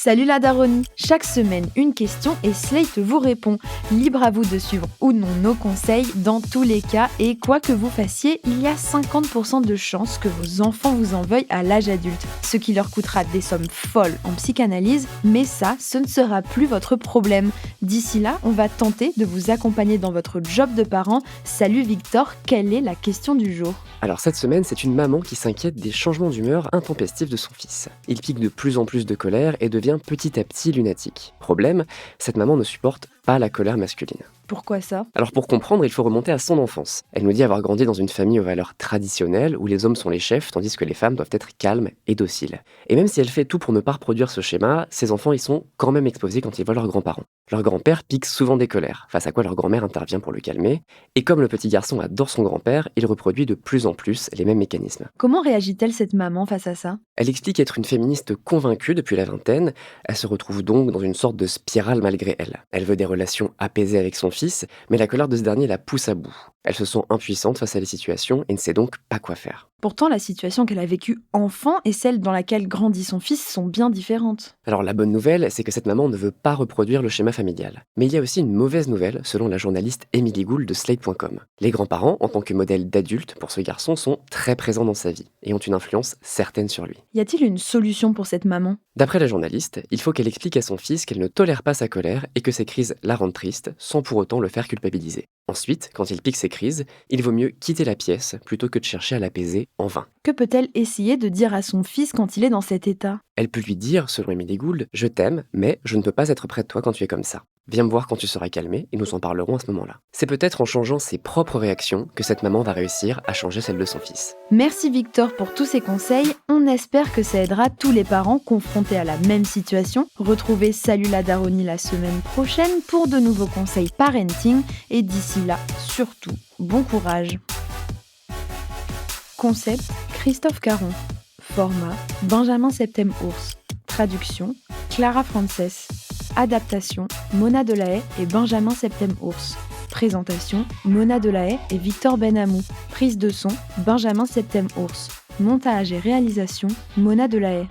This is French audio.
Salut la daronnie. Chaque semaine, une question et Slate vous répond. Libre à vous de suivre ou non nos conseils dans tous les cas et quoi que vous fassiez, il y a 50% de chances que vos enfants vous en veuillent à l'âge adulte, ce qui leur coûtera des sommes folles en psychanalyse, mais ça, ce ne sera plus votre problème. D'ici là, on va tenter de vous accompagner dans votre job de parent. Salut Victor, quelle est la question du jour ? Alors cette semaine, c'est une maman qui s'inquiète des changements d'humeur intempestifs de son fils. Il pique de plus en plus de colère et devient petit à petit lunatique. Problème, cette maman ne supporte pas la colère masculine. Pourquoi ça ? Alors pour comprendre, il faut remonter à son enfance. Elle nous dit avoir grandi dans une famille aux valeurs traditionnelles où les hommes sont les chefs tandis que les femmes doivent être calmes et dociles. Et même si elle fait tout pour ne pas reproduire ce schéma, ses enfants y sont quand même exposés quand ils voient leurs grands-parents. Leur grand-père pique souvent des colères, face à quoi leur grand-mère intervient pour le calmer, et comme le petit garçon adore son grand-père, il reproduit de plus en plus les mêmes mécanismes. Comment réagit-elle cette maman face à ça ? Elle explique être une féministe convaincue depuis la vingtaine, elle se retrouve donc dans une sorte de spirale malgré elle. Elle veut des relations apaisées avec son fils, mais la colère de ce dernier la pousse à bout. Elle se sent impuissante face à les situations et ne sait donc pas quoi faire. Pourtant, la situation qu'elle a vécue enfant et celle dans laquelle grandit son fils sont bien différentes. Alors la bonne nouvelle, c'est que cette maman ne veut pas reproduire le schéma familial. Mais il y a aussi une mauvaise nouvelle, selon la journaliste Émilie Gould de Slate.com. Les grands-parents, en tant que modèle d'adulte pour ce garçon, sont très présents dans sa vie et ont une influence certaine sur lui. Y a-t-il une solution pour cette maman ? D'après la journaliste, il faut qu'elle explique à son fils qu'elle ne tolère pas sa colère et que ses crises la rendent triste, sans pour autant le faire culpabiliser. Ensuite, quand il pique ses crises, il vaut mieux quitter la pièce plutôt que de chercher à l'apaiser en vain. Que peut-elle essayer de dire à son fils quand il est dans cet état ? Elle peut lui dire, selon Émilie Gould, « Je t'aime, mais je ne peux pas être près de toi quand tu es comme ça. Viens me voir quand tu seras calmé et nous en parlerons à ce moment-là. » C'est peut-être en changeant ses propres réactions que cette maman va réussir à changer celle de son fils. Merci Victor pour tous ces conseils. On espère que ça aidera tous les parents confrontés à la même situation. Retrouvez Salut la daronnie la semaine prochaine pour de nouveaux conseils parenting. Et d'ici là, surtout, bon courage. Concept, Christophe Caron. Format, Benjamin Septem-Ours. Traduction, Clara Frances. Adaptation, Mona Delahaye et Benjamin Septem-Ours. Présentation, Mona Delahaye et Victor Benhamou. Prise de son, Benjamin Septem-Ours. Montage et réalisation, Mona Delahaye.